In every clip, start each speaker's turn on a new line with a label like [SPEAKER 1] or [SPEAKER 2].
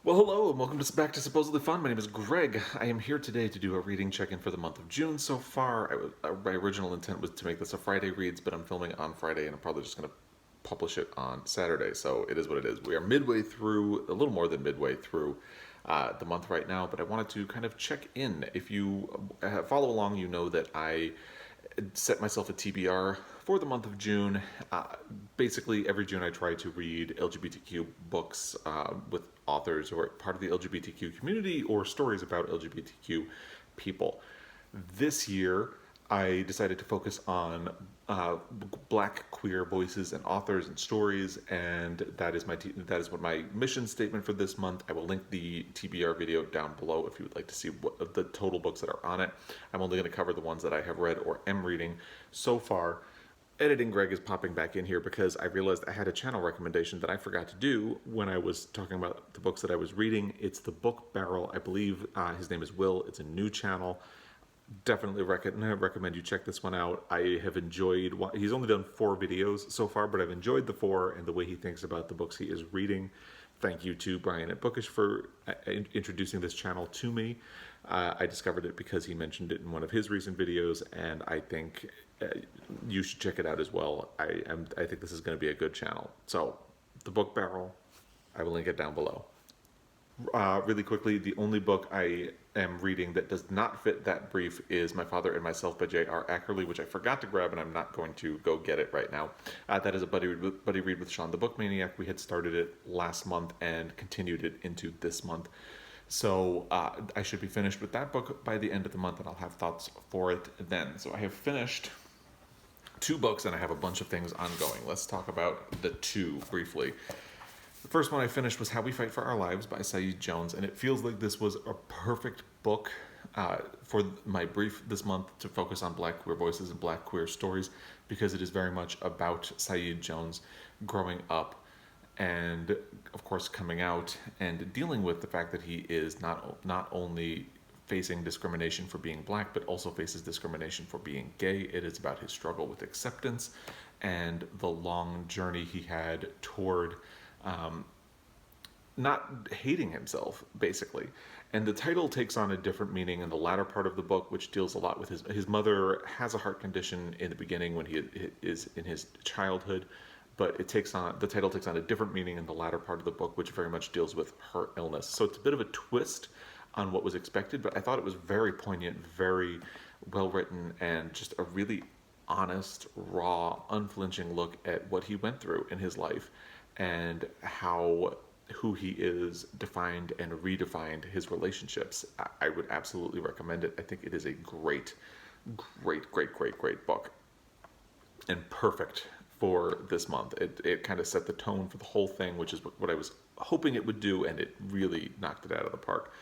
[SPEAKER 1] Well, hello, and welcome back to Supposedly Fun. My name is Greg. I am here today to do a reading check-in for the month of June. So far, my original intent was to make this a Friday reads, but I'm filming on Friday, and I'm probably just going to publish it on Saturday. So it is what it is. We are midway through, a little more than midway through the month right now, but I wanted to kind of check in. If you follow along, you know that I set myself a TBR for the month of June. Basically, every June I try to read LGBTQ books with authors who are part of the LGBTQ community or stories about LGBTQ people. This year, I decided to focus on Black queer voices and authors and stories, and that is what my mission statement for this month. I will link the TBR video down below if you would like to see what the total books that are on it. I'm only going to cover the ones that I have read or am reading so far. Editing Greg is popping back in here because I realized I had a channel recommendation that I forgot to do when I was talking about the books that I was reading. It's the Book Barrel. I believe his name is Will. It's a new channel. Definitely recommend you check this one out. I have enjoyed, he's only done 4 videos so far, but I've enjoyed the 4 and the way he thinks about the books he is reading. Thank you to Brian at Bookish for introducing this channel to me. I discovered it because he mentioned it in one of his recent videos, and I think you should check it out as well. I think this is going to be a good channel. So, the Book Barrel, I will link it down below. Really quickly, the only book I am reading that does not fit that brief is My Father and Myself by J.R. Ackerly, which I forgot to grab, and I'm not going to go get it right now. That is a buddy read with Sean the Book Maniac. We had started it last month and continued it into this month. So I should be finished with that book by the end of the month, and I'll have thoughts for it then. So I have finished 2 books, and I have a bunch of things ongoing. Let's talk about the 2 briefly. The first one I finished was How We Fight for Our Lives by Saeed Jones, and it feels like this was a perfect book for my brief this month to focus on Black queer voices and Black queer stories, because it is very much about Saeed Jones growing up and, of course, coming out and dealing with the fact that he is not only facing discrimination for being Black, but also faces discrimination for being gay. It is about his struggle with acceptance and the long journey he had toward not hating himself, basically. And the title takes on a different meaning in the latter part of the book, which deals a lot with his mother has a heart condition in the beginning when he is in his childhood, but the title takes on a different meaning in the latter part of the book, which very much deals with her illness. So it's a bit of a twist on what was expected, but I thought it was very poignant, very well written, and just a really honest, raw, unflinching look at what he went through in his life and how who he is defined and redefined his relationships. I would absolutely recommend it. I think it is a great book and perfect for this month. It kind of set the tone for the whole thing, which is what I was hoping it would do, and it really knocked it out of the park.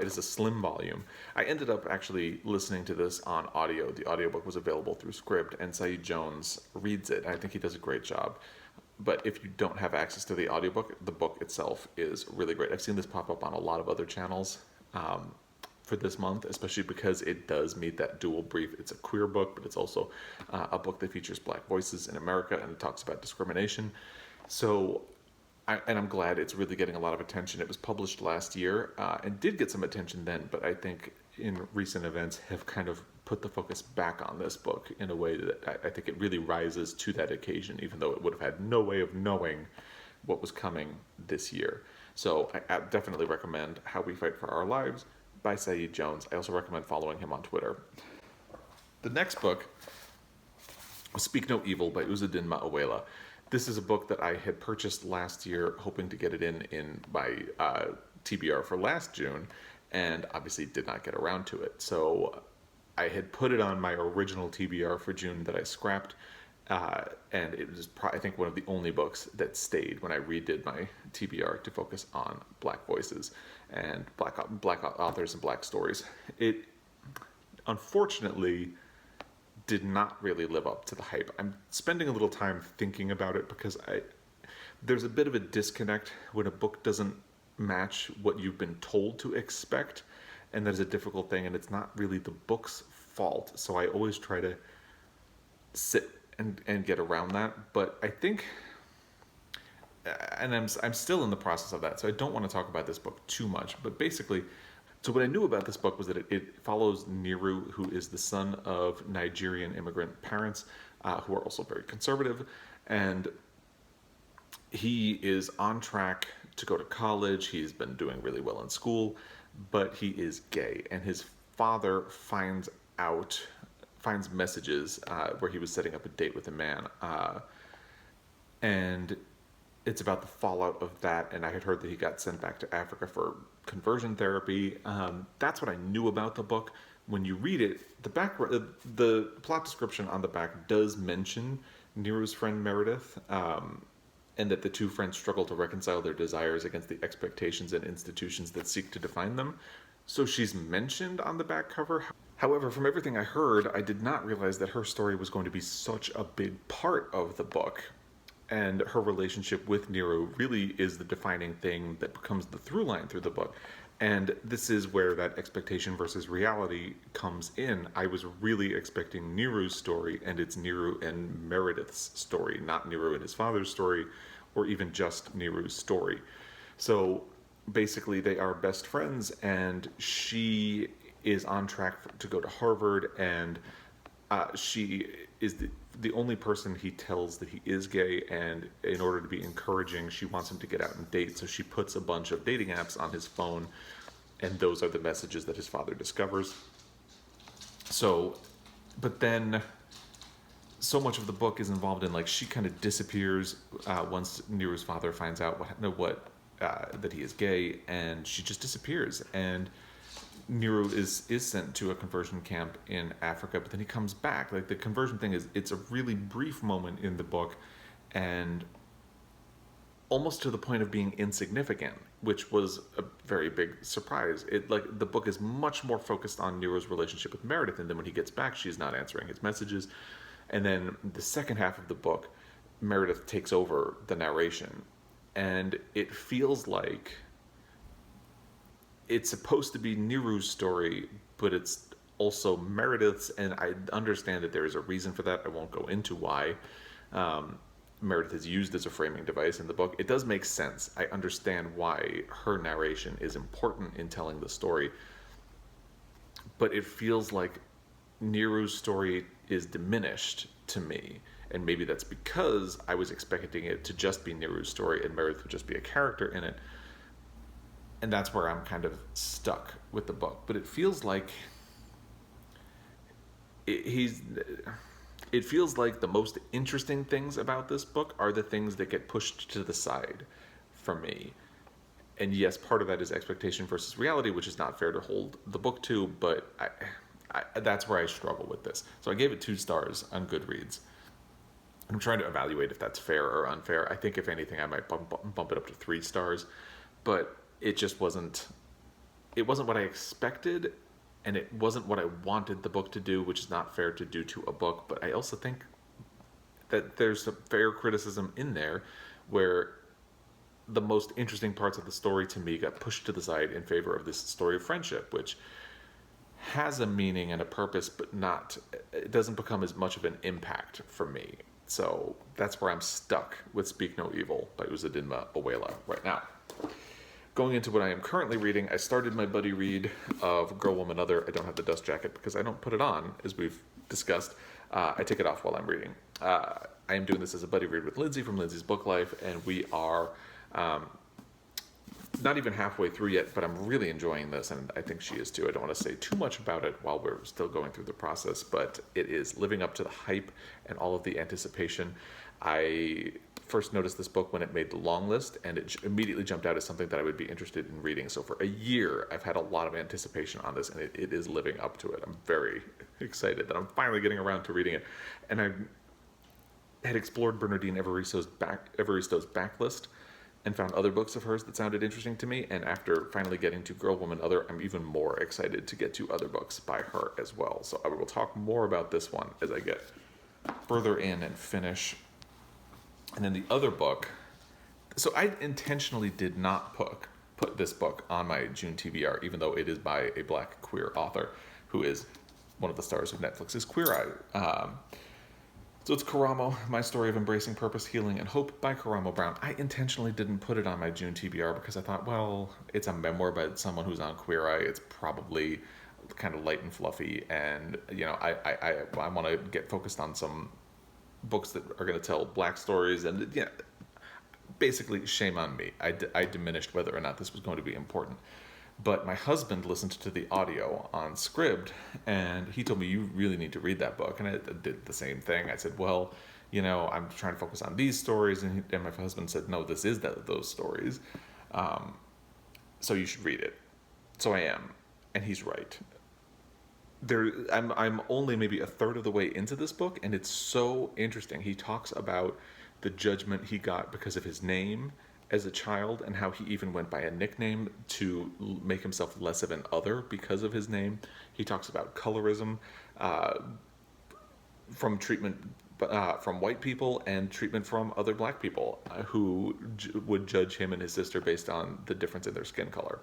[SPEAKER 1] It is a slim volume. I ended up actually listening to this on audio. The audiobook was available through Scribd, and Saeed Jones reads it. I think he does a great job. But if you don't have access to the audiobook, the book itself is really great. I've seen this pop up on a lot of other channels for this month, especially because it does meet that dual brief. It's a queer book, but it's also a book that features Black voices in America, and it talks about discrimination. So, I'm glad it's really getting a lot of attention. It was published last year and did get some attention then, but I think in recent events have kind of put the focus back on this book in a way that I think it really rises to that occasion, even though it would have had no way of knowing what was coming this year. So I definitely recommend How We Fight for Our Lives by Saeed Jones. I also recommend following him on Twitter. The next book was Speak No Evil by Uzodinma Iweala. This is a book that I had purchased last year, hoping to get it in my TBR for last June, and obviously did not get around to it. So I had put it on my original TBR for June that I scrapped, and it was, I think, one of the only books that stayed when I redid my TBR to focus on Black voices and Black authors and Black stories. It, unfortunately, did not really live up to the hype. I'm spending a little time thinking about it because there's a bit of a disconnect when a book doesn't match what you've been told to expect, and that is a difficult thing, and it's not really the book's fault. So I always try to sit and get around that. But I think and I'm still in the process of that, so I don't want to talk about this book too much. But basically, so what I knew about this book was that it follows Niru, who is the son of Nigerian immigrant parents, who are also very conservative, and he is on track to go to college. He's been doing really well in school, but he is gay, and his father finds messages where he was setting up a date with a man, and it's about the fallout of that. And I had heard that he got sent back to Africa for conversion therapy. That's what I knew about the book. When you read it, the plot description on the back does mention Nero's friend Meredith, and that the two friends struggle to reconcile their desires against the expectations and institutions that seek to define them. So she's mentioned on the back cover. However, from everything I heard, I did not realize that her story was going to be such a big part of the book. And her relationship with Nero really is the defining thing that becomes the through line through the book. And this is where that expectation versus reality comes in. I was really expecting Nero's story, and it's Nero and Meredith's story, not Nero and his father's story, or even just Nero's story. So basically, they are best friends, and she is on track to go to Harvard, and she is the only person he tells that he is gay, and in order to be encouraging, she wants him to get out and date, so she puts a bunch of dating apps on his phone, and those are the messages that his father discovers. So, but then so much of the book is involved in, like, she kind of disappears once Nero's father finds out that he is gay, and she just disappears, and Nero is sent to a conversion camp in Africa, but then he comes back. Like, the conversion thing it's a really brief moment in the book, and almost to the point of being insignificant, which was a very big surprise. The book is much more focused on Nero's relationship with Meredith, and then when he gets back, she's not answering his messages. And then the second half of the book, Meredith takes over the narration, and it feels like it's supposed to be Nero's story, but it's also Meredith's, and I understand that there is a reason for that. I won't go into why Meredith is used as a framing device in the book. It does make sense. I understand why her narration is important in telling the story, but it feels like Nero's story is diminished to me, and maybe that's because I was expecting it to just be Nero's story and Meredith would just be a character in it. And that's where I'm kind of stuck with the book. But it feels like it feels like the most interesting things about this book are the things that get pushed to the side for me. And yes, part of that is expectation versus reality, which is not fair to hold the book to, but that's where I struggle with this. So I gave it 2 stars on Goodreads. I'm trying to evaluate if that's fair or unfair. I think if anything, I might bump it up to 3 stars, but it just wasn't what I expected, and it wasn't what I wanted the book to do, which is not fair to do to a book. But I also think that there's a fair criticism in there where the most interesting parts of the story to me got pushed to the side in favor of this story of friendship, which has a meaning and a purpose, but it doesn't become as much of an impact for me. So that's where I'm stuck with Speak No Evil by Uzodinma Iweala right now. Going into what I am currently reading, I started my buddy read of Girl, Woman, Other. I don't have the dust jacket because I don't put it on, as we've discussed. I take it off while I'm reading. I am doing this as a buddy read with Lindsay from Lindsay's Book Life, and we are not even halfway through yet, but I'm really enjoying this, and I think she is too. I don't want to say too much about it while we're still going through the process, but it is living up to the hype and all of the anticipation. I first noticed this book when it made the long list, and it immediately jumped out as something that I would be interested in reading. So for a year, I've had a lot of anticipation on this, and it is living up to it. I'm very excited that I'm finally getting around to reading it. And I had explored Bernardine Evaristo's backlist and found other books of hers that sounded interesting to me. And after finally getting to Girl, Woman, Other, I'm even more excited to get to other books by her as well. So I will talk more about this one as I get further in and finish. And then the other book, so I intentionally did not put this book on my June TBR, even though it is by a Black queer author who is one of the stars of Netflix's Queer Eye. So it's Karamo, My Story of Embracing Purpose, Healing, and Hope by Karamo Brown. I intentionally didn't put it on my June TBR because I thought, well, it's a memoir by someone who's on Queer Eye. It's probably kind of light and fluffy, and I want to get focused on some books that are going to tell black stories, and yeah, basically shame on me. I diminished whether or not this was going to be important. But my husband listened to the audio on Scribd, and he told me, you really need to read that book. And I did the same thing. I said, well, I'm trying to focus on these stories. And my husband said, no, this is those stories. So you should read it. So I am. And he's right. I'm only maybe a third of the way into this book, and it's so interesting. He talks about the judgment he got because of his name as a child, and how he even went by a nickname to make himself less of an other because of his name. He talks about colorism, from treatment from white people and treatment from other black people who would judge him and his sister based on the difference in their skin color.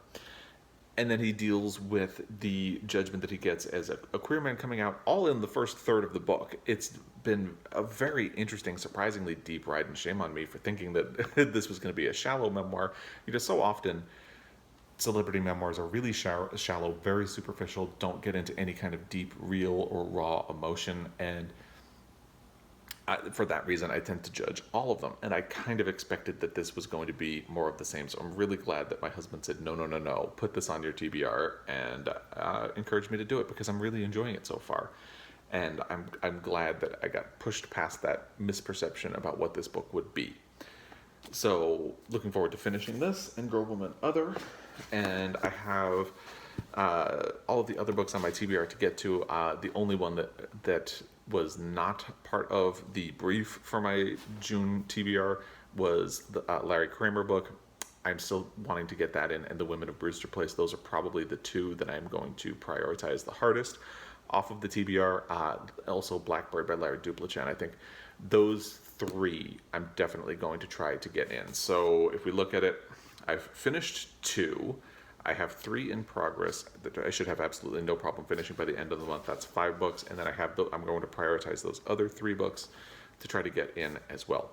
[SPEAKER 1] And then he deals with the judgment that he gets as a queer man coming out, all in the first third of the book. It's been a very interesting, surprisingly deep ride, and shame on me for thinking that this was going to be a shallow memoir. So often celebrity memoirs are really shallow, very superficial, don't get into any kind of deep, real, or raw emotion, and for that reason, I tend to judge all of them. And I kind of expected that this was going to be more of the same. So I'm really glad that my husband said, no, put this on your TBR, and encouraged me to do it because I'm really enjoying it so far. And I'm glad that I got pushed past that misperception about what this book would be. So looking forward to finishing this and Girl, Woman, Other. And I have all of the other books on my TBR to get to. The only one that was not part of the brief for my June TBR was the Larry Kramer book. I'm still wanting to get that in, and The Women of Brewster Place. Those are probably the two that I'm going to prioritize the hardest off of the TBR. Also Blackbird by Larry Duplichan. I think those three I'm definitely going to try to get in. So if we look at it, I've finished 2. I have 3 in progress that I should have absolutely no problem finishing by the end of the month. That's 5 books, and then I'm going to prioritize those other 3 books to try to get in as well.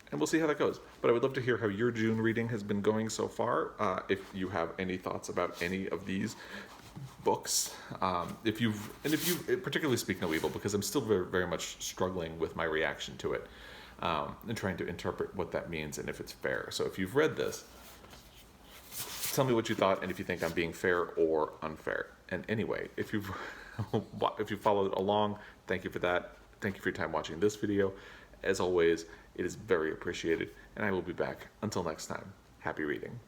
[SPEAKER 1] And we'll see how that goes. But I would love to hear how your June reading has been going so far. If you have any thoughts about any of these books, if you particularly speak No Evil, because I'm still very, very much struggling with my reaction to it, and trying to interpret what that means and if it's fair. So if you've read this, tell me what you thought and if you think I'm being fair or unfair. And anyway, if you've followed along, thank you for that. Thank you for your time watching this video. As always, it is very appreciated, and I will be back. Until next time, happy reading.